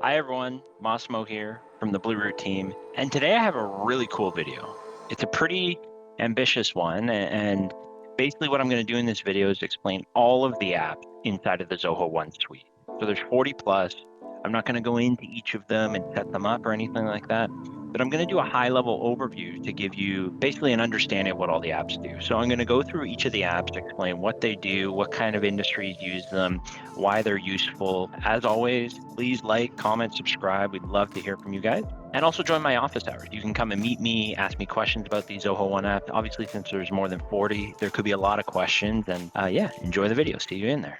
Hi everyone, Massimo here from the Blue Root team, and today I have a really cool video. It's a pretty ambitious one, and basically what I'm going to do in this video is explain all of the apps inside of the Zoho One suite. So there's 40 plus. I'm not going to go into each of them and set them up or anything like that, but I'm going to do a high-level overview to give you basically an understanding of what all the apps do. So I'm going to go through each of the apps to explain what they do, what kind of industries use them, why they're useful. As always, please like, comment, subscribe. We'd love to hear from you guys. And also join my office hours. You can come and meet me, ask me questions about the Zoho One app. Obviously, since there's more than 40, there could be a lot of questions. And yeah, enjoy the video. See you in there.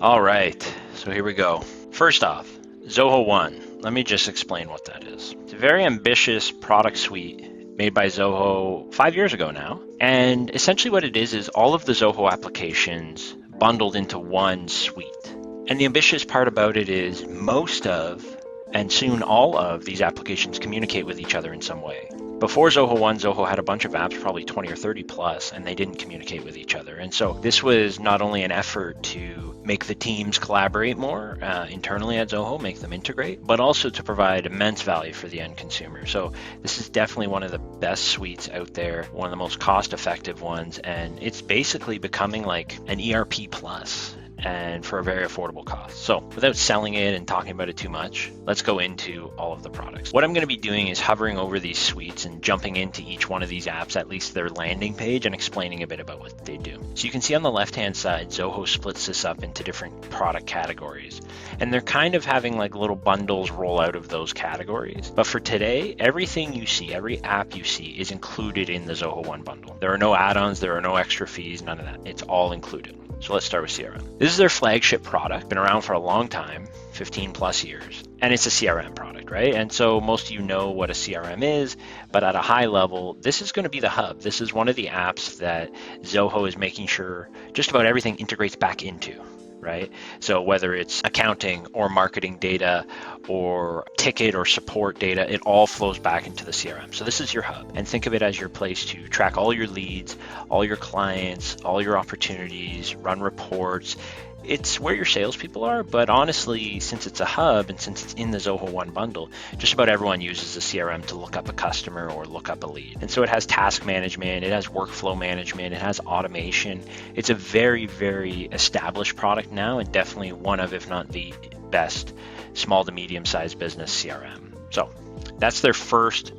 All right, so here we go. First off, Zoho One. Let me just explain what that is. It's a very ambitious product suite made by Zoho 5 years ago now. And essentially what it is all of the Zoho applications bundled into one suite. And the ambitious part about it is most of, and soon all of, these applications communicate with each other in some way. Before Zoho One, Zoho had a bunch of apps, probably 20 or 30 plus, and they didn't communicate with each other. And so this was not only an effort to make the teams collaborate more internally at Zoho, make them integrate, but also to provide immense value for the end consumer. So this is definitely one of the best suites out there, one of the most cost-effective ones, and it's basically becoming like an ERP plus, and for a very affordable cost. So without selling it and talking about it too much, let's go into all of the products. What I'm going to be doing is hovering over these suites and jumping into each one of these apps, at least their landing page, and explaining a bit about what they do. So you can see on the left-hand side, Zoho splits this up into different product categories. And they're kind of having like little bundles roll out of those categories. But for today, everything you see, every app you see is included in the Zoho One bundle. There are no add-ons, there are no extra fees, none of that. It's all included. So let's start with CRM. This is their flagship product, been around for a long time, 15 plus years, and it's a CRM product, right? And so most of you know what a CRM is, but at a high level, this is going to be the hub. This is one of the apps that Zoho is making sure just about everything integrates back into, right? So whether it's accounting or marketing data or ticket or support data, it all flows back into the CRM. So this is your hub, and think of it as your place to track all your leads, all your clients, all your opportunities, run reports. It's where your salespeople are, but honestly, since it's a hub and since it's in the Zoho One bundle, just about everyone uses the CRM to look up a customer or look up a lead. And so it has task management, it has workflow management, it has automation. It's a very, very established product now, and definitely one of, if not the best, small to medium-sized business CRM. So that's their first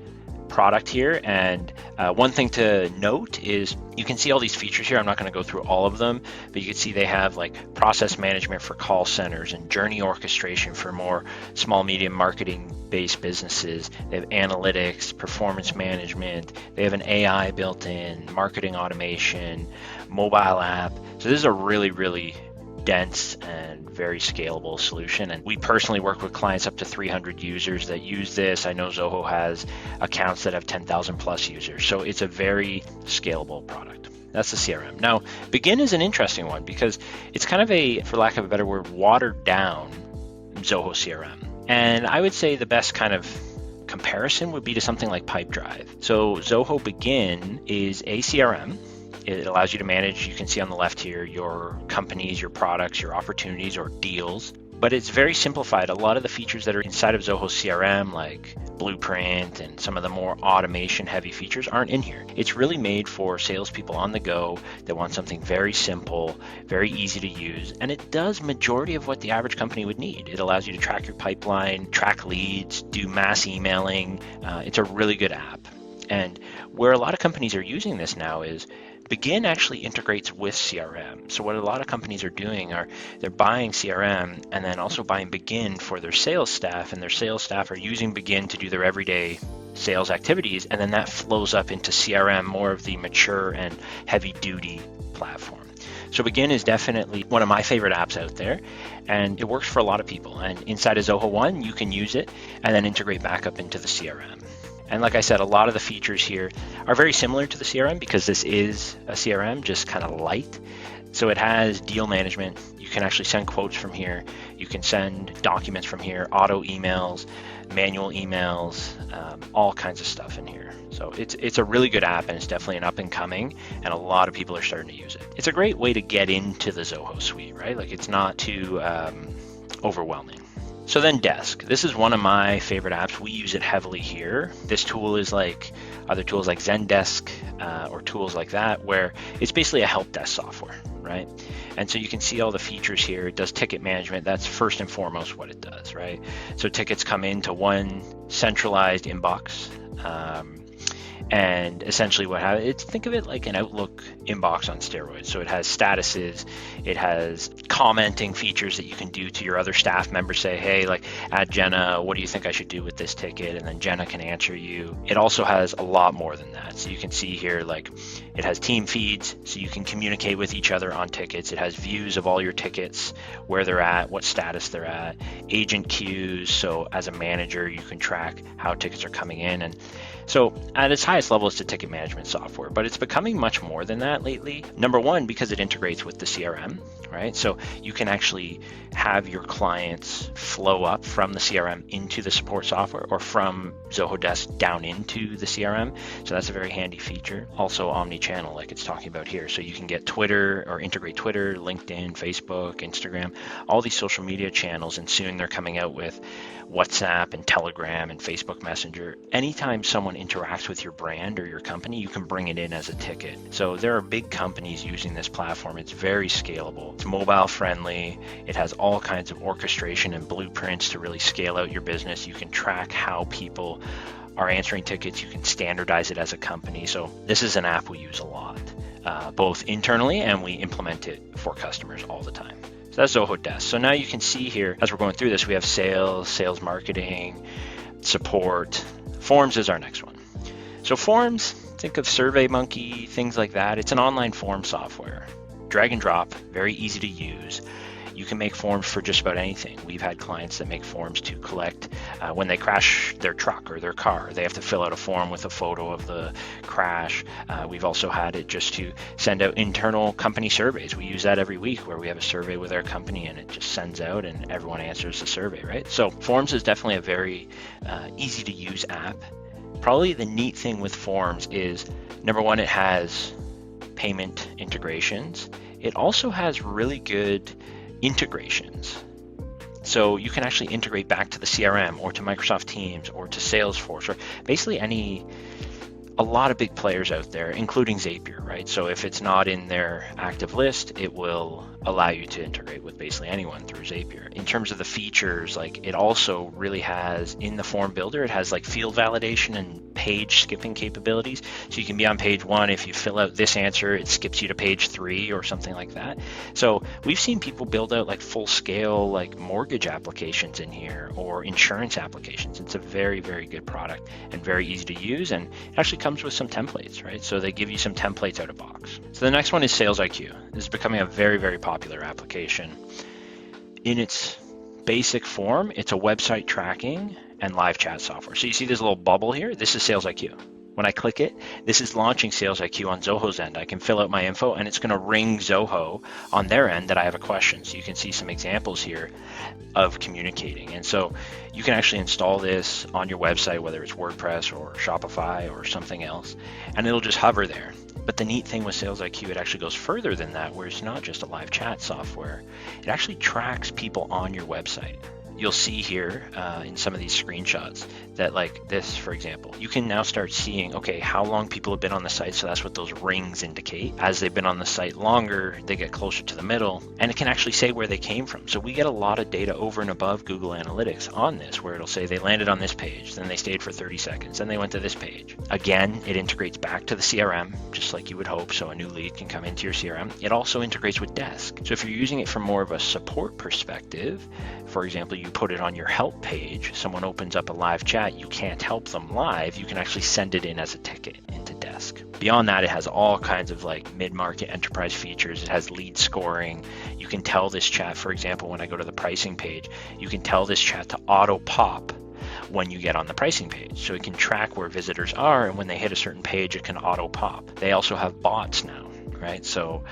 product here. And one thing to note is you can see all these features here. I'm not going to go through all of them, but you can see they have like process management for call centers and journey orchestration for more small, medium marketing based businesses. They have analytics, performance management. They have an AI built in, marketing automation, mobile app. So this is a really, really dense and very scalable solution. And we personally work with clients up to 300 users that use this. I know Zoho has accounts that have 10,000 plus users. So it's a very scalable product. That's the CRM. Now, Bigin is an interesting one because it's kind of a, for lack of a better word, watered down Zoho CRM. And I would say the best kind of comparison would be to something like Pipedrive. So Zoho Bigin is a CRM. It allows you to manage, you can see on the left here, your companies, your products, your opportunities or deals, but it's very simplified. A lot of the features that are inside of Zoho CRM, like Blueprint and some of the more automation heavy features, aren't in here. It's really made for salespeople on the go that want something very simple, very easy to use, and it does majority of what the average company would need. It allows you to track your pipeline, track leads, do mass emailing. It's a really good app. And where a lot of companies are using this now is Bigin actually integrates with CRM. So what a lot of companies are doing are they're buying CRM and then also buying Bigin for their sales staff, and their sales staff are using Bigin to do their everyday sales activities, and then that flows up into CRM, more of the mature and heavy duty platform. So Bigin is definitely one of my favorite apps out there, and it works for a lot of people. And inside of Zoho One, you can use it and then integrate back up into the CRM. And like I said, a lot of the features here are very similar to the CRM because this is a CRM, just kind of light. So it has deal management. You can actually send quotes from here. You can send documents from here, auto emails, manual emails, all kinds of stuff in here. So it's a really good app, and it's definitely an up and coming, and a lot of people are starting to use it. It's a great way to get into the Zoho suite, right? Like, it's not too overwhelming. So then Desk. This is one of my favorite apps. We use it heavily here. This tool is like other tools like Zendesk or tools like that, where it's basically a help desk software, right? And so you can see all the features here. It does ticket management. That's first and foremost what it does, right? So tickets come into one centralized inbox. And essentially what happens, think of it like an Outlook inbox on steroids. So it has statuses, it has commenting features that you can do to your other staff members, say, hey, like, add Jenna, what do you think I should do with this ticket? And then Jenna can answer you. It also has a lot more than that. So you can see here, like, it has team feeds, so you can communicate with each other on tickets. It has views of all your tickets, where they're at, what status they're at, agent queues. So as a manager, you can track how tickets are coming in. And so at its highest level, it's a ticket management software, but it's becoming much more than that lately. Number one, because it integrates with the CRM, right? So you can actually have your clients flow up from the CRM into the support software, or from Zoho Desk down into the CRM. So that's a very handy feature. Also omni-channel, like it's talking about here. So you can get Twitter, or integrate Twitter, LinkedIn, Facebook, Instagram, all these social media channels, and soon they're coming out with WhatsApp and Telegram and Facebook Messenger. Anytime someone interacts with your brand or your company, you can bring it in as a ticket. So there are big companies using this platform. It's very scalable. It's mobile friendly. It has all kinds of orchestration and blueprints to really scale out your business. You can track how people are answering tickets. You can standardize it as a company. So this is an app we use a lot, both internally, and we implement it for customers all the time. So that's Zoho Desk. So now you can see here, as we're going through this, we have sales marketing, support. Forms is our next one. So Forms, think of SurveyMonkey, things like that. It's an online form software. Drag and drop, very easy to use. You can make forms for just about anything. We've had clients that make forms to collect when they crash their truck or their car. They have to fill out a form with a photo of the crash. We've also had it just to send out internal company surveys. We use that every week, where we have a survey with our company, and it just sends out and everyone answers the survey, right? So Forms is definitely a very easy to use app. Probably the neat thing with Forms is, number one, it has payment integrations. It also has really good integrations. So you can actually integrate back to the CRM, or to Microsoft Teams, or to Salesforce, or basically a lot of big players out there, including Zapier, right? So if it's not in their active list, it will allow you to integrate with basically anyone through Zapier. In terms of the features, like, it also really has, in the form builder, it has like field validation and page skipping capabilities. So you can be on page 1. If you fill out this answer, it skips you to page 3 or something like that. So we've seen people build out like full scale, like mortgage applications in here, or insurance applications. It's a very, very good product and very easy to use. And it actually comes with some templates, right? So they give you some templates out of box. So the next one is Sales IQ. This is becoming a very, very popular application. In its basic form, it's a website tracking and live chat software. So you see this little bubble here? This is Sales IQ. When I click it, this is launching Sales IQ on Zoho's end. I can fill out my info, and it's going to ring Zoho on their end that I have a question. So you can see some examples here of communicating. And so you can actually install this on your website, whether it's WordPress or Shopify or something else, and it'll just hover there. But the neat thing with Sales IQ, it actually goes further than that, where it's not just a live chat software. It actually tracks people on your website. You'll see here in some of these screenshots that, like this, for example, you can now start seeing, okay, how long people have been on the site. So that's what those rings indicate. As they've been on the site longer, they get closer to the middle, and it can actually say where they came from. So we get a lot of data over and above Google Analytics on this, where it'll say they landed on this page, then they stayed for 30 seconds, then they went to this page. Again, it integrates back to the CRM, just like you would hope. So a new lead can come into your CRM. It also integrates with Desk. So if you're using it from more of a support perspective, for example, you put it on your help page, someone opens up a live chat, you can't help them live, you can actually send it in as a ticket into Desk. Beyond that, it has all kinds of like mid-market enterprise features. It has lead scoring. You can tell this chat, for example, when I go to the pricing page, you can tell this chat to auto pop when you get on the pricing page. So it can track where visitors are, and when they hit a certain page, it can auto pop. They also have bots now. right? So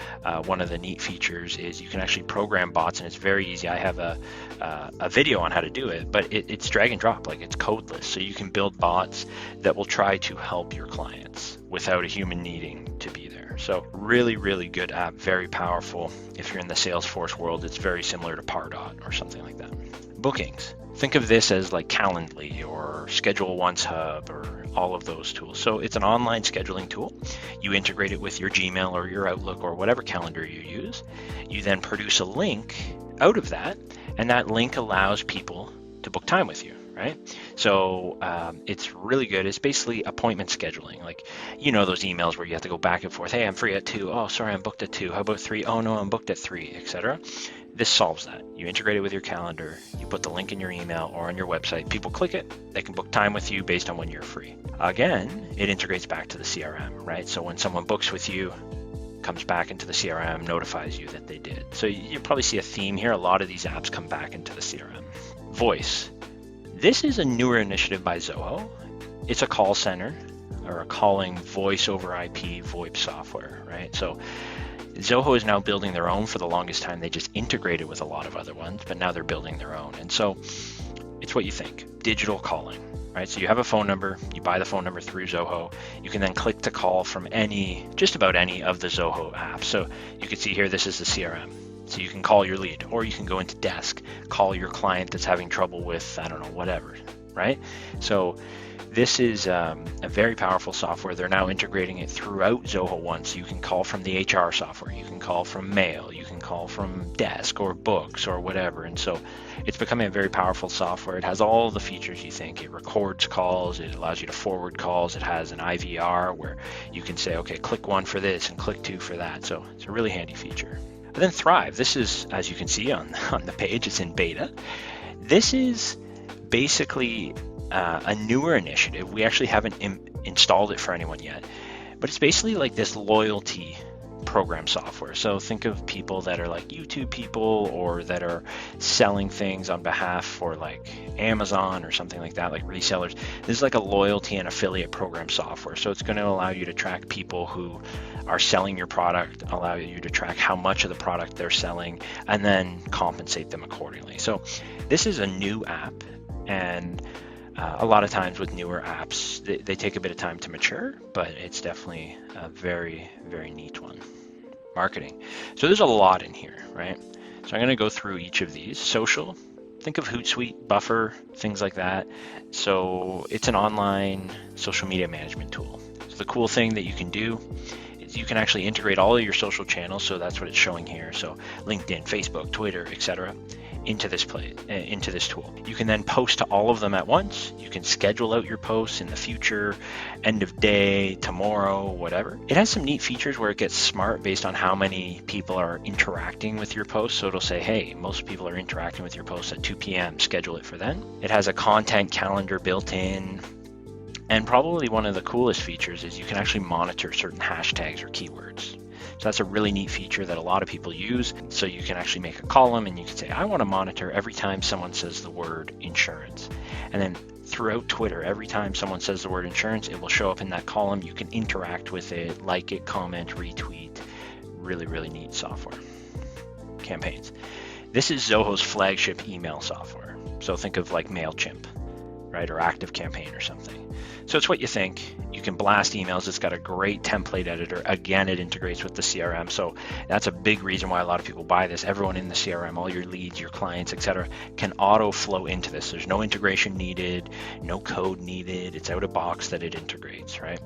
one of the neat features is you can actually program bots, and it's very easy. I have a video on how to do it, but it's drag and drop, like it's codeless. So you can build bots that will try to help your clients without a human needing to be there. So really, really good app, very powerful. If you're in the Salesforce world, it's very similar to Pardot or something like that. Bookings. Think of this as like Calendly or Schedule Once Hub or all of those tools. So it's an online scheduling tool. You integrate it with your Gmail or your Outlook or whatever calendar you use. You then produce a link out of that, and that link allows people to book time with you, right? So it's really good. It's basically appointment scheduling. Like, you know, those emails where you have to go back and forth. Hey, I'm free at 2. Oh, sorry, I'm booked at 2. How about 3? Oh, no, I'm booked at 3, etc. This solves that. You integrate it with your calendar. You put the link in your email or on your website. People click it. They can book time with you based on when you're free. Again, it integrates back to the CRM, right? So when someone books with you, comes back into the CRM, notifies you that they did. So you probably see a theme here. A lot of these apps come back into the CRM. Voice. This is a newer initiative by Zoho. It's a call center or a calling voice over IP VoIP software, right? So Zoho is now building their own. For the longest time, they just integrated with a lot of other ones, but now they're building their own. And so it's what you think, digital calling, right? So you have a phone number, you buy the phone number through Zoho. You can then click to call from just about any of the Zoho apps. So you can see here, this is the CRM. So you can call your lead, or you can go into Desk, call your client that's having trouble with, I don't know, whatever, right? So this is a very powerful software. They're now integrating it throughout Zoho One. So you can call from the HR software, you can call from Mail, you can call from Desk or Books or whatever. And so it's becoming a very powerful software. It has all the features you think. It records calls, it allows you to forward calls, it has an IVR where you can say, okay, click 1 for this and click 2 for that. So it's a really handy feature. And then Thrive. This is, as you can see on the page, it's in beta. This is basically a newer initiative. We actually haven't installed it for anyone yet, but it's basically like this loyalty program software. So think of people that are like YouTube people or that are selling things on behalf for like Amazon or something like that, like resellers. This is like a loyalty and affiliate program software. So it's going to allow you to track people who are selling your product, allow you to track how much of the product they're selling, and then compensate them accordingly. So this is a new app, and a lot of times with newer apps, they take a bit of time to mature, but it's definitely a very, very neat one. Marketing. So there's a lot in here, right? So I'm going to go through each of these. Social, think of Hootsuite, Buffer, things like that. So it's an online social media management tool. So the cool thing that you can do is you can actually integrate all of your social channels. So that's what it's showing here. So LinkedIn, Facebook, Twitter, etc. into this tool. You can then post to all of them at once. You can schedule out your posts in the future, end of day, tomorrow, whatever. It has some neat features where it gets smart based on how many people are interacting with your post. So it'll say, hey, most people are interacting with your post at 2 p.m. Schedule it for then. It has a content calendar built in. And probably one of the coolest features is you can actually monitor certain hashtags or keywords. So that's a really neat feature that a lot of people use. So you can actually make a column and you can say, I want to monitor every time someone says the word insurance. And then throughout Twitter, every time someone says the word insurance, it will show up in that column. You can interact with it, like it, comment, retweet. Really, really neat software. Campaigns. This is Zoho's flagship email software. So think of like MailChimp, right? Or ActiveCampaign or something. So it's what you think. You can blast emails. It's got a great template editor. Again, it integrates with the CRM. So that's a big reason why a lot of people buy this. Everyone in the CRM, all your leads, your clients, etc., can auto flow into this. There's no integration needed, no code needed. It's out of box that it integrates, right?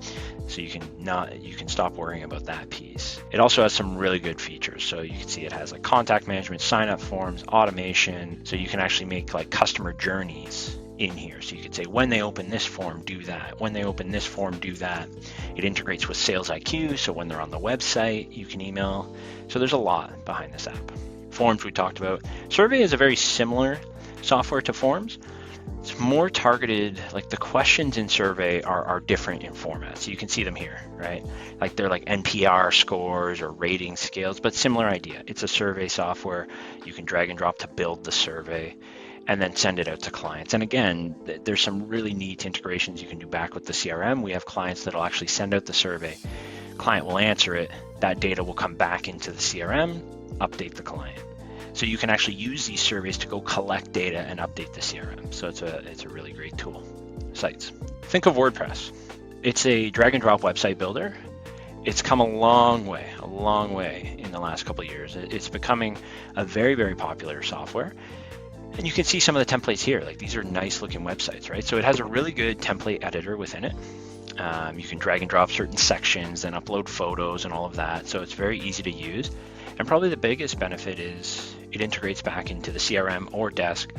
So you can stop worrying about that piece. It also has some really good features. So you can see it has like contact management, sign up forms, automation. So you can actually make like customer journeys in here. So you could say, when they open this form, do that. When they open this form, do that. It integrates with Sales IQ. So when they're on the website, you can email. So there's a lot behind this app. Forms we talked about. Survey is a very similar software to Forms. It's more targeted, like the questions in Survey are different in format. So you can see them here, right? Like they're like NPR scores or rating scales, but similar idea. It's a survey software. You can drag and drop to build the survey. and then send it out to clients. And again, there's some really neat integrations you can do back with the CRM. We have clients that'll actually send out the survey, client will answer it, that data will come back into the CRM, update the client. So you can actually use these surveys to go collect data and update the CRM. So it's a really great tool. Sites. Think of WordPress. It's a drag and drop website builder. It's come a long way in the last couple of years. It's becoming a very, very popular software. And you can see some of the templates here. Like, these are nice looking websites, right? So it has a really good template editor within it. You can drag and drop certain sections and upload photos and all of that. So it's very easy to use. And probably the biggest benefit is it integrates back into the CRM or Desk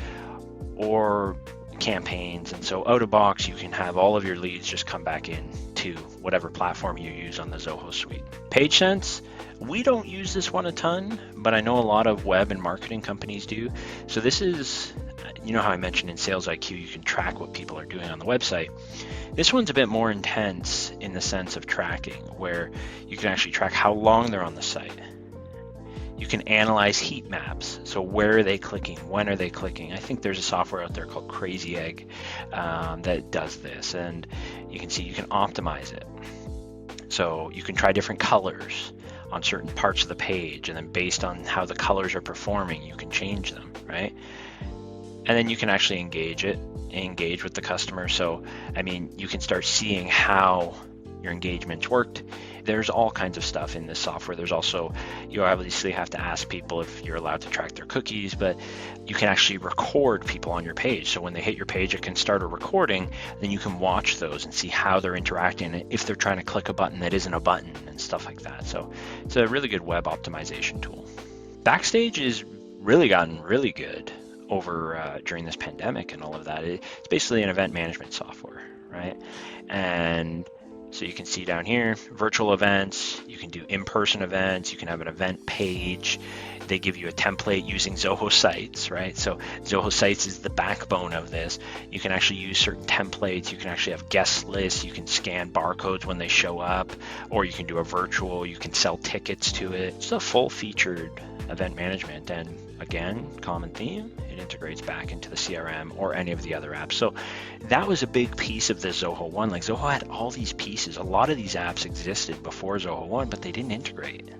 or Campaigns. And so out of box, you can have all of your leads just come back in to whatever platform you use on the Zoho suite. PageSense, we don't use this one a ton, but I know a lot of web and marketing companies do. So this is, you know how I mentioned in Sales IQ, you can track what people are doing on the website. This one's a bit more intense in the sense of tracking, where you can actually track how long they're on the site. You can analyze heat maps. So where are they clicking? When are they clicking? I think there's a software out there called Crazy Egg that does this, and you can see you can optimize it. So you can try different colors on certain parts of the page, and then based on how the colors are performing, you can change them, right? And then you can actually engage with the customer. So, I mean, you can start seeing how your engagements worked. There's all kinds of stuff in this software. There's also, you obviously have to ask people if you're allowed to track their cookies, but you can actually record people on your page. So when they hit your page, it can start a recording, then you can watch those and see how they're interacting, if they're trying to click a button that isn't a button and stuff like that. So it's a really good web optimization tool. Backstage has really gotten really good over during this pandemic and all of that. It's basically an event management software, right? And so you can see down here, virtual events, you can do in-person events, you can have an event page. They give you a template using Zoho Sites, right? So Zoho Sites is the backbone of this. You can actually use certain templates. You can actually have guest lists. You can scan barcodes when they show up, or you can do a virtual, you can sell tickets to it. It's a full-featured event management, and again, common theme, it integrates back into the CRM or any of the other apps. So that was a big piece of the Zoho One. Like, Zoho had all these pieces. A lot of these apps existed before Zoho One, but they didn't integrate.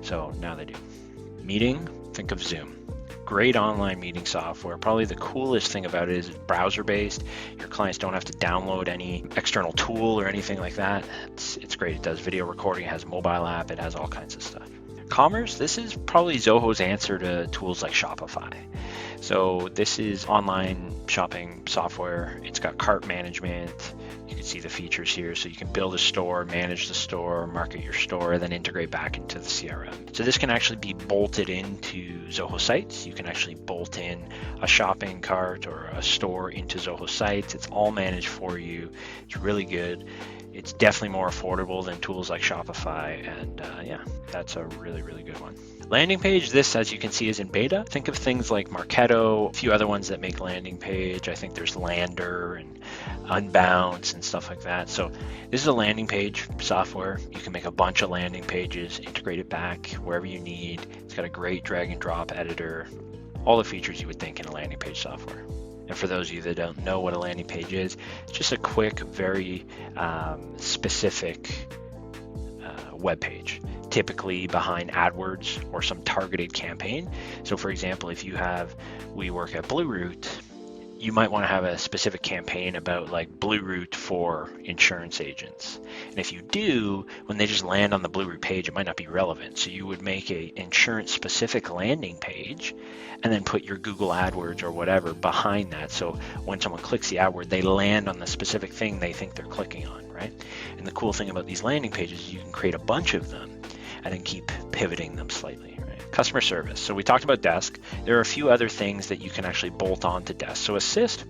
So now they do. Meeting, think of Zoom. Great online meeting software. Probably the coolest thing about it is it's browser-based. Your clients don't have to download any external tool or anything like that. It's great. It does video recording, it has a mobile app, it has all kinds of stuff. Commerce, this is probably Zoho's answer to tools like Shopify. So this is online shopping software. It's got cart management. You can see the features here. So you can build a store, manage the store, market your store, then integrate back into the CRM. So this can actually be bolted into Zoho Sites. You can actually bolt in a shopping cart or a store into Zoho Sites. It's all managed for you. It's really good. It's definitely more affordable than tools like Shopify, and yeah, that's a really, really good one. Landing page, this, as you can see, is in beta. Think of things like Marketo, a few other ones that make landing page. I think there's Lander and Unbounce and stuff like that. So this is a landing page software. You can make a bunch of landing pages, integrate it back wherever you need. It's got a great drag and drop editor, all the features you would think in a landing page software. And for those of you that don't know what a landing page is, it's just a quick, very specific web page, typically behind AdWords or some targeted campaign. So for example, if we work at Blue Route, you might want to have a specific campaign about like Blue Route for insurance agents. And if you do, when they just land on the Blue Route page, it might not be relevant. So you would make a insurance specific landing page and then put your Google AdWords or whatever behind that. So when someone clicks the AdWord, they land on the specific thing they think they're clicking on, right? And the cool thing about these landing pages is you can create a bunch of them and then keep pivoting them slightly, right? Customer service. So we talked about Desk. There are a few other things that you can actually bolt on to Desk. So Assist,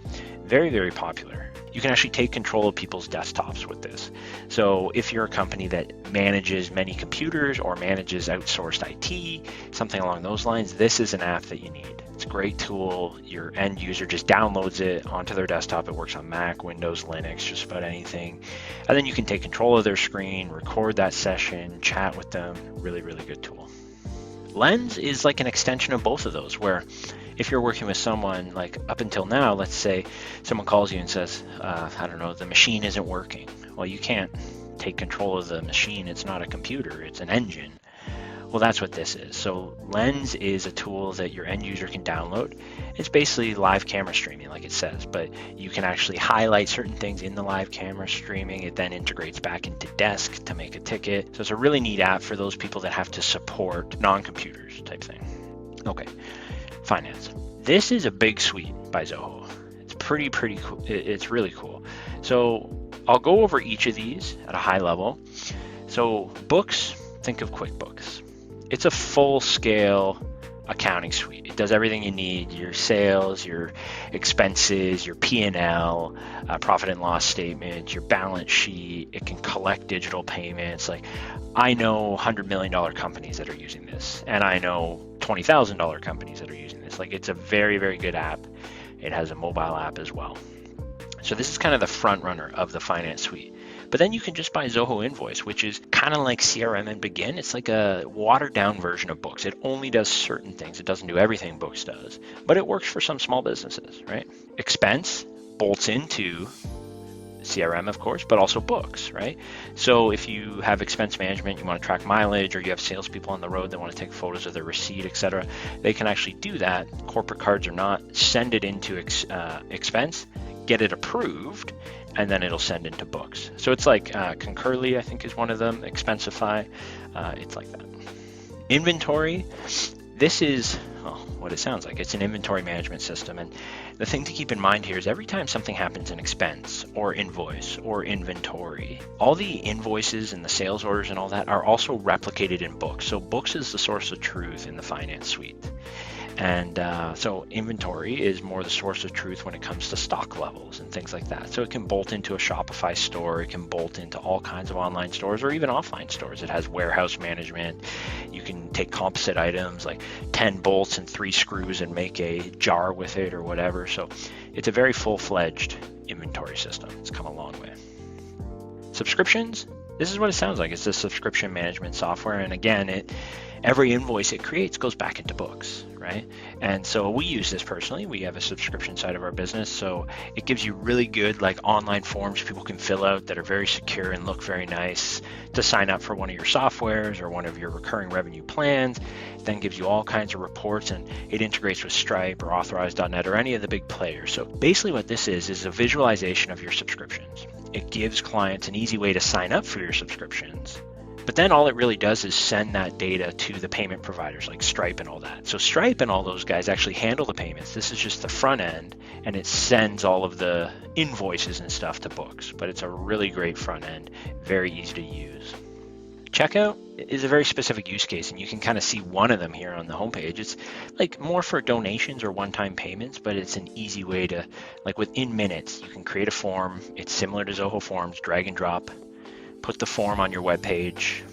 very, very popular. You can actually take control of people's desktops with this. So if you're a company that manages many computers or manages outsourced IT, something along those lines, this is an app that you need. It's a great tool. Your end user just downloads it onto their desktop. It works on Mac, Windows, Linux, just about anything. And then you can take control of their screen, record that session, chat with them. Really, really good tool. Lens is like an extension of both of those, where if you're working with someone, like up until now, let's say someone calls you and says, I don't know, the machine isn't working. Well, you can't take control of the machine. It's not a computer, it's an engine. Well, that's what this is. So Lens is a tool that your end user can download. It's basically live camera streaming, like it says, but you can actually highlight certain things in the live camera streaming. It then integrates back into Desk to make a ticket. So it's a really neat app for those people that have to support non-computers type thing. Okay, finance. This is a big suite by Zoho. It's pretty cool. It's really cool. So I'll go over each of these at a high level. So books, think of QuickBooks. It's a full-scale accounting suite. It does everything you need, your sales, your expenses, your P&L, profit and loss statements, your balance sheet. It can collect digital payments. Like, I know $100 million companies that are using this, and I know $20,000 companies that are using this. Like, it's a very, very good app. It has a mobile app as well. So this is kind of the front runner of the finance suite. But then you can just buy Zoho Invoice, which is kind of like CRM and Bigin. It's like a watered down version of Books. It only does certain things. It doesn't do everything Books does, but it works for some small businesses, right? Expense bolts into CRM, of course, but also Books, right? So if you have expense management, you want to track mileage, or you have salespeople on the road that want to take photos of their receipt, etc., they can actually do that, corporate cards or not, send it into Expense, get it approved, and then it'll send into Books. So it's like Concurly, I think, is one of them. Expensify, it's like that. Inventory, this is what it sounds like. It's an inventory management system. And the thing to keep in mind here is every time something happens in Expense or Invoice or Inventory, all the invoices and the sales orders and all that are also replicated in Books. So Books is the source of truth in the finance suite. And so inventory is more the source of truth when it comes to stock levels and things like that. So it can bolt into a Shopify store, it can bolt into all kinds of online stores or even offline stores. It has warehouse management. You can take composite items like 10 bolts and 3 screws and make a jar with it or whatever. So it's a very full-fledged inventory system. It's come a long way. Subscriptions, this is what it sounds like. It's a subscription management software. And again, every invoice it creates goes back into Books, right? And so we use this personally. We have a subscription side of our business. So it gives you really good like online forms people can fill out that are very secure and look very nice to sign up for one of your softwares or one of your recurring revenue plans. It then gives you all kinds of reports, and it integrates with Stripe or Authorize.net or any of the big players. So basically what this is a visualization of your subscriptions. It gives clients an easy way to sign up for your subscriptions. But then all it really does is send that data to the payment providers like Stripe and all that. So Stripe and all those guys actually handle the payments. This is just the front end, and it sends all of the invoices and stuff to Books. But it's a really great front end, very easy to use. Checkout is a very specific use case, and you can kind of see one of them here on the homepage. It's like more for donations or one-time payments, but it's an easy way to, like within minutes, you can create a form. It's similar to Zoho Forms, drag and drop. Put the form on your web page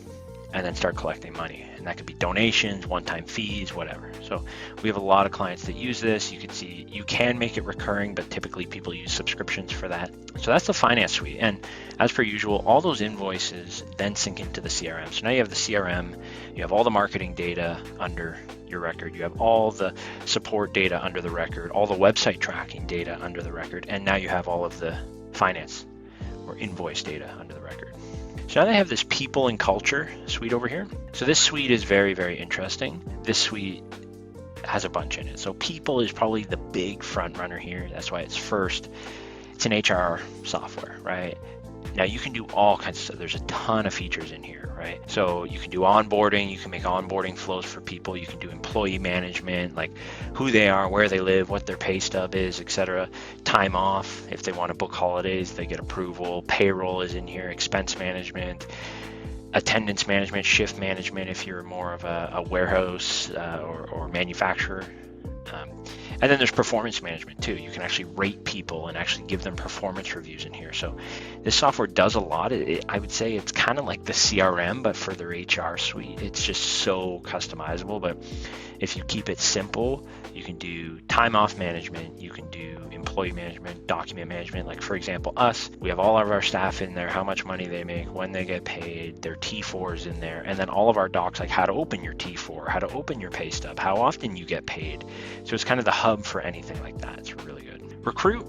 and then start collecting money. And that could be donations, one-time fees, whatever. So we have a lot of clients that use this. You can see you can make it recurring, but typically people use subscriptions for that. So that's the finance suite. And as per usual, all those invoices then sync into the CRM. So now you have the CRM, you have all the marketing data under your record, you have all the support data under the record, all the website tracking data under the record, and now you have all of the finance or invoice data under the record. So now they have this people and culture suite over here. So this suite is very, very interesting. This suite has a bunch in it. So people is probably the big front runner here. That's why it's first. It's an HR software, right? Now you can do all kinds of stuff. There's a ton of features in here, right? So you can do onboarding, you can make onboarding flows for people, you can do employee management, like who they are, where they live, what their pay stub is, etc. Time off, if they want to book holidays, they get approval. Payroll is in here, expense management, attendance management, shift management if you're more of a warehouse or manufacturer. And then there's performance management too. You can actually rate people and actually give them performance reviews in here. So this software does a lot. I would say it's kind of like the CRM, but for their HR suite. It's just so customizable. But if you keep it simple, you can do time off management, you can do employee management, document management. Like for example, us, we have all of our staff in there, how much money they make, when they get paid, their T4s in there, and then all of our docs, like how to open your T4, how to open your pay stub, how often you get paid. So it's kind of the hub for anything like that. It's really good. Recruit,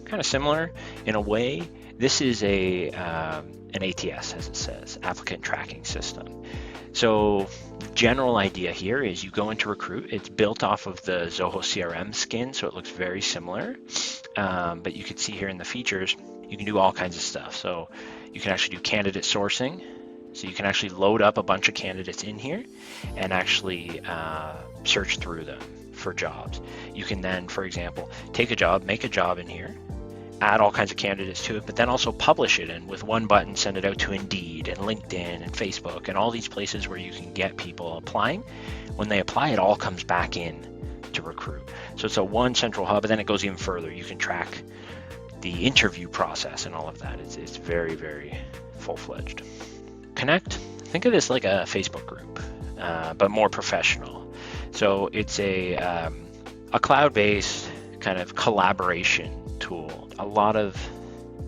kind of similar in a way. This is an ATS, as it says, applicant tracking system. So general idea here is you go into Recruit. It's built off of the Zoho CRM skin, so it looks very similar. But you can see here in the features, you can do all kinds of stuff. So you can actually do candidate sourcing. So you can actually load up a bunch of candidates in here and actually search through them for jobs. You can then, for example, take a job, make a job in here, add all kinds of candidates to it, but then also publish it, and with one button send it out to Indeed and LinkedIn and Facebook and all these places where you can get people applying. When they apply, it all comes back in to Recruit. So it's a one central hub, and then it goes even further. You can track the interview process and all of that. It's very, very full-fledged. Connect, think of this like a Facebook group, but more professional. So it's a cloud-based kind of collaboration tool. A lot of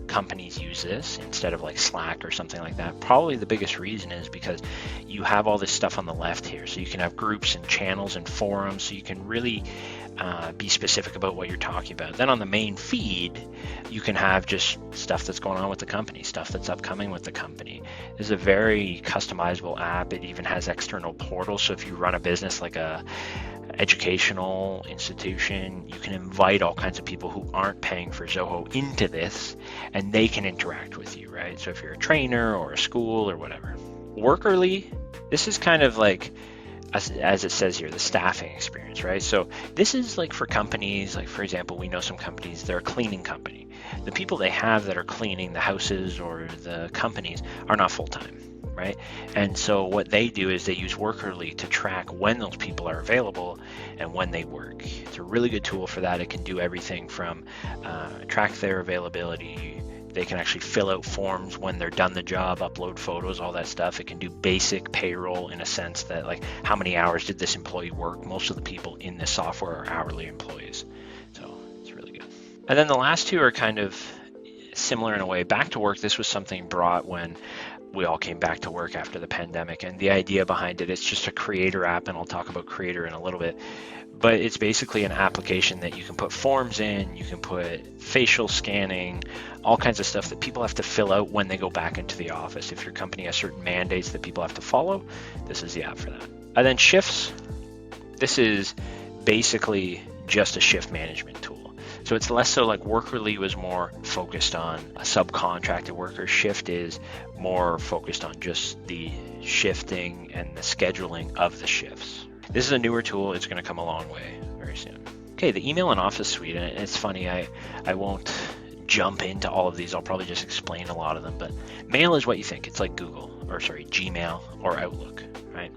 companies use this instead of like Slack or something like that. Probably the biggest reason is because you have all this stuff on the left here. So you can have groups and channels and forums, so you can really be specific about what you're talking about. Then on the main feed, you can have just stuff that's going on with the company, stuff that's upcoming with the company. This is a very customizable app. It even has external portals. So if you run a business like a educational institution, you can invite all kinds of people who aren't paying for Zoho into this, and they can interact with you, right? So if you're a trainer or a school or whatever. Workerly, this is kind of like, as it says here, the staffing experience, right? So this is like for companies, like for example, we know some companies, they're a cleaning company. The people they have that are cleaning the houses or the companies are not full-time, right? And so what they do is they use Workerly to track when those people are available and when they work. It's a really good tool for that. It can do everything from track their availability. They can actually fill out forms when they're done the job, upload photos, all that stuff. It can do basic payroll in a sense that like how many hours did this employee work? Most of the people in this software are hourly employees. So it's really good. And then the last two are kind of similar in a way. BackToWork, this was something brought when we all came back to work after the pandemic, and the idea behind it, it's just a creator app, and I'll talk about creator in a little bit, but it's basically an application that you can put forms in, you can put facial scanning, all kinds of stuff that people have to fill out when they go back into the office. If your company has certain mandates that people have to follow, this is the app for that. And then Shifts, this is basically just a shift management tool. So it's less so like Workerly was more focused on a subcontracted worker. Shift is more focused on just the shifting and the scheduling of the shifts. This is a newer tool. It's going to come a long way very soon. Okay, the email and office suite, and it's funny, I won't jump into all of these. I'll probably just explain a lot of them, but Mail is what you think. It's like Gmail or Outlook, right?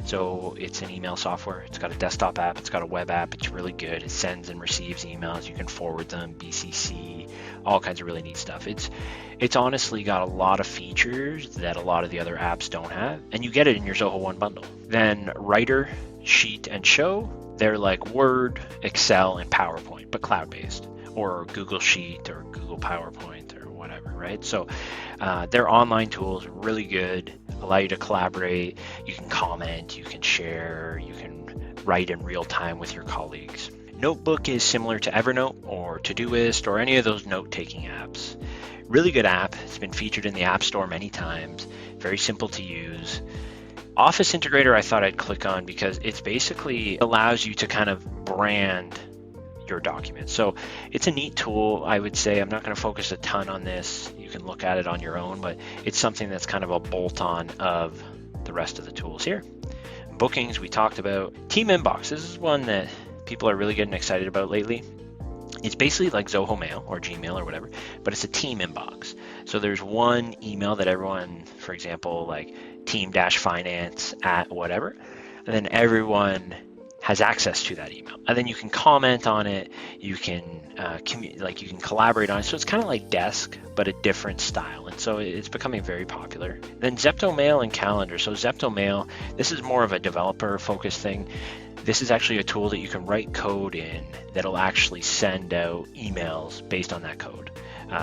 So it's an email software. It's got a desktop app. It's got a web app. It's really good. It sends and receives emails. You can forward them, BCC, all kinds of really neat stuff. It's honestly got a lot of features that a lot of the other apps don't have, and you get it in your Zoho One bundle. Then Writer, Sheet, and Show, they're like Word, Excel, and PowerPoint, but cloud-based, or Google Sheet or Google PowerPoint or whatever, right? So they're online tools, really good, allow you to collaborate, you can comment, you can share, you can write in real time with your colleagues. Notebook is similar to Evernote or Todoist or any of those note-taking apps. Really good app. It's been featured in the App Store many times. Very simple to use. Office Integrator I thought I'd click on because it's basically allows you to kind of brand your documents. So it's a neat tool. I would say I'm not going to focus a ton on this. You can look at it on your own, but it's something that's kind of a bolt-on of the rest of the tools here. Bookings we talked about. Team Inbox, this is one that people are really getting excited about lately. It's basically like Zoho Mail or Gmail or whatever, but it's a team inbox. So there's one email that everyone, for example, like team-finance at whatever, and then everyone has access to that email. And then you can comment on it, you can you can collaborate on it. So it's kind of like Desk, but a different style. And so it's becoming very popular. Then Zoho Mail and Calendar. So Zoho Mail, this is more of a developer focused thing. This is actually a tool that you can write code in that'll actually send out emails based on that code.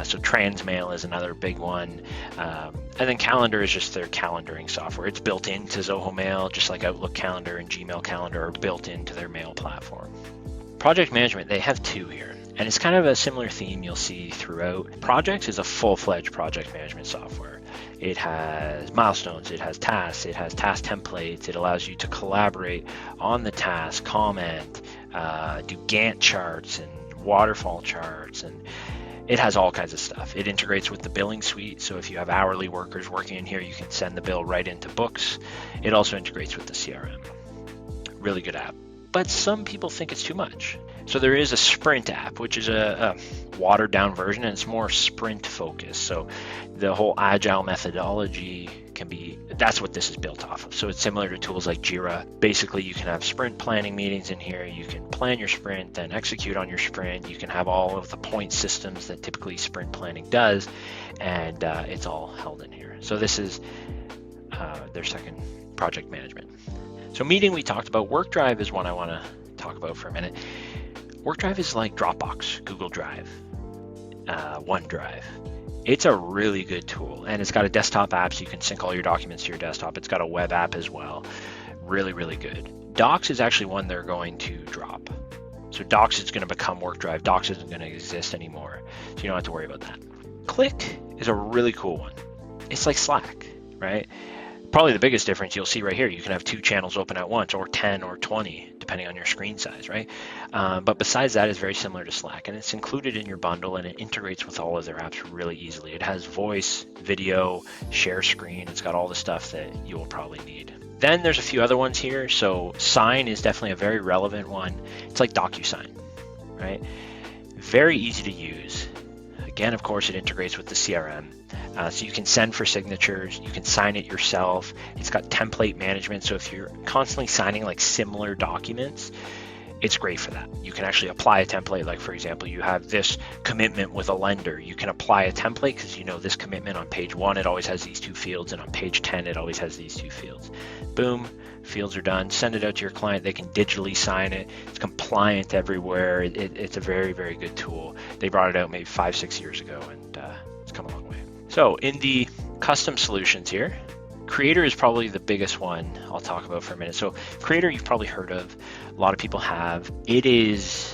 So Transmail is another big one. And then Calendar is just their calendaring software. It's built into Zoho Mail, just like Outlook Calendar and Gmail Calendar are built into their mail platform. Project management, they have two here. And it's kind of a similar theme you'll see throughout. Projects is a full-fledged project management software. It has milestones, it has tasks, it has task templates. It allows you to collaborate on the task, comment, do Gantt charts and waterfall charts, and it has all kinds of stuff. It integrates with the billing suite. So if you have hourly workers working in here, you can send the bill right into Books. It also integrates with the CRM. Really good app. But some people think it's too much. So there is a Sprint app, which is a watered down version, and it's more sprint focused. So the whole agile methodology that's what this is built off of. So it's similar to tools like Jira. Basically, you can have sprint planning meetings in here. You can plan your sprint, then execute on your sprint. You can have all of the point systems that typically sprint planning does, and it's all held in here. So this is their second project management. So Meeting we talked about. WorkDrive is one I want to talk about for a minute. WorkDrive is like Dropbox, Google Drive, OneDrive. It's a really good tool, and it's got a desktop app so you can sync all your documents to your desktop. It's got a web app as well. Really, really good. Docs is actually one they're going to drop. So Docs is going to become WorkDrive. Docs isn't going to exist anymore, so you don't have to worry about that. Click is a really cool one. It's like Slack, right? Probably the biggest difference you'll see right here, you can have 2 channels open at once, or 10 or 20, depending on your screen size, right? But besides that, it's very similar to Slack, and it's included in your bundle, and it integrates with all of their apps really easily. It has voice, video, share screen. It's got all the stuff that you will probably need. Then there's a few other ones here. So Sign is definitely a very relevant one. It's like DocuSign, right? Very easy to use. Again, of course, it integrates with the CRM. So you can send for signatures, you can sign it yourself. It's got template management. So if you're constantly signing like similar documents, it's great for that. You can actually apply a template. Like for example, you have this commitment with a lender. You can apply a template because you know this commitment on page 1, it always has these 2 fields, and on page 10, it always has these 2 fields. Boom, fields are done. Send it out to your client. They can digitally sign it. It's compliant everywhere. It's a very, very good tool. They brought it out maybe 5-6 years ago, and it's come a long way. So in the custom solutions here, Creator is probably the biggest one I'll talk about for a minute. So Creator, you've probably heard of. A lot of people have. It is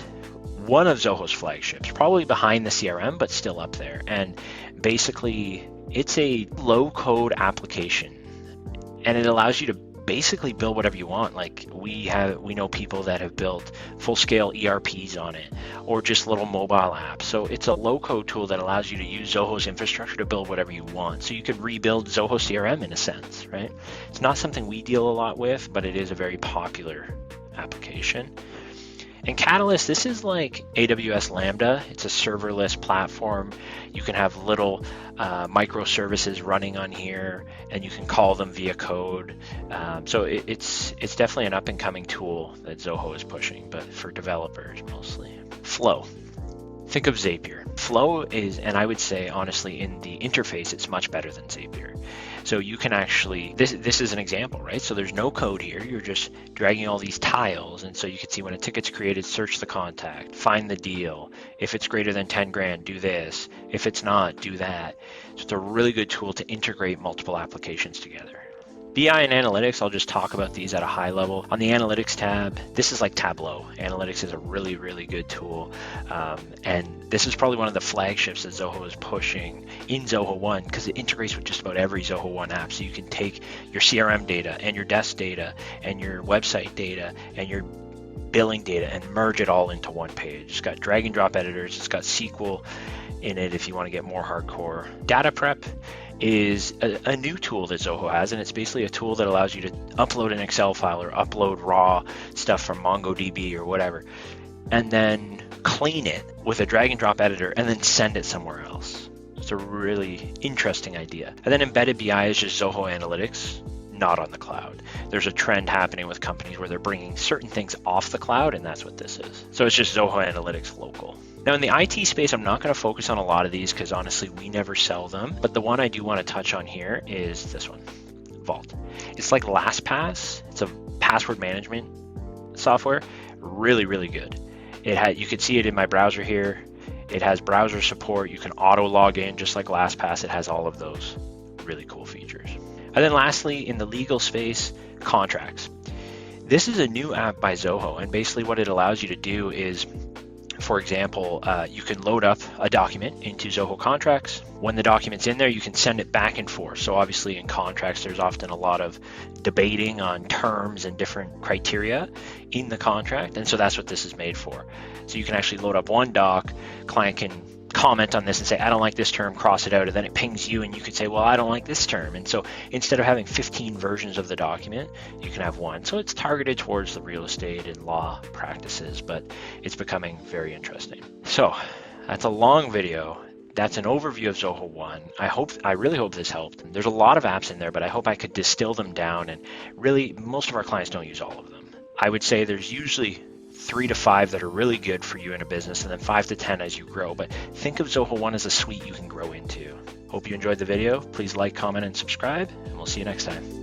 one of Zoho's flagships, probably behind the CRM, but still up there. And basically, it's a low-code application, and it allows you to basically build whatever you want. Like we know people that have built full-scale ERPs on it, or just little mobile apps. So it's a low-code tool that allows you to use Zoho's infrastructure to build whatever you want. So you could rebuild Zoho CRM in a sense, right? It's not something we deal a lot with, but it is a very popular application. And Catalyst, this is like AWS Lambda. It's a serverless platform. You can have little microservices running on here, and you can call them via code. So it's definitely an up-and-coming tool that Zoho is pushing, but for developers mostly. Flow. Think of Zapier. Flow is, and I would say honestly, in the interface, it's much better than Zapier. So you can actually, this is an example, right? So there's no code here. You're just dragging all these tiles. And so you can see when a ticket's created, search the contact, find the deal. If it's greater than 10 grand, do this. If it's not, do that. So it's a really good tool to integrate multiple applications together. BI and analytics, I'll just talk about these at a high level. On the analytics tab, this is like Tableau. Analytics is a really, really good tool. And this is probably one of the flagships that Zoho is pushing in Zoho One, because it integrates with just about every Zoho One app. So you can take your CRM data and your desk data and your website data and your billing data and merge it all into one page. It's got drag and drop editors. It's got SQL in it if you want to get more hardcore. Data prep is a new tool that Zoho has, and it's basically a tool that allows you to upload an Excel file or upload raw stuff from MongoDB or whatever, and then clean it with a drag and drop editor and then send it somewhere else. It's a really interesting idea. And then embedded BI is just Zoho Analytics, not on the cloud. There's a trend happening with companies where they're bringing certain things off the cloud, and that's what this is. So it's just Zoho Analytics local. Now in the IT space, I'm not going to focus on a lot of these because honestly, we never sell them. But the one I do want to touch on here is this one, Vault. It's like LastPass. It's a password management software. Really, really good. You can see it in my browser here. It has browser support. You can auto log in just like LastPass. It has all of those really cool features. And then lastly, in the legal space, contracts. This is a new app by Zoho, and basically what it allows you to do is, for example, you can load up a document into Zoho Contracts. When the document's in there, you can send it back and forth. So obviously in contracts, there's often a lot of debating on terms and different criteria in the contract. And so that's what this is made for. So you can actually load up one doc, client can comment on this and say, I don't like this term, cross it out, and then it pings you and you could say, well, I don't like this term. And so instead of having 15 versions of the document, you can have one. So it's targeted towards the real estate and law practices, but it's becoming very interesting. So that's a long video. That's an overview of Zoho One. I really hope this helped. There's a lot of apps in there, but I hope I could distill them down, and really most of our clients don't use all of them. I would say there's usually 3 to 5 that are really good for you in a business, and then 5 to 10 as you grow. But think of Zoho One as a suite you can grow into. Hope you enjoyed the video. Please like, comment, and subscribe, and we'll see you next time.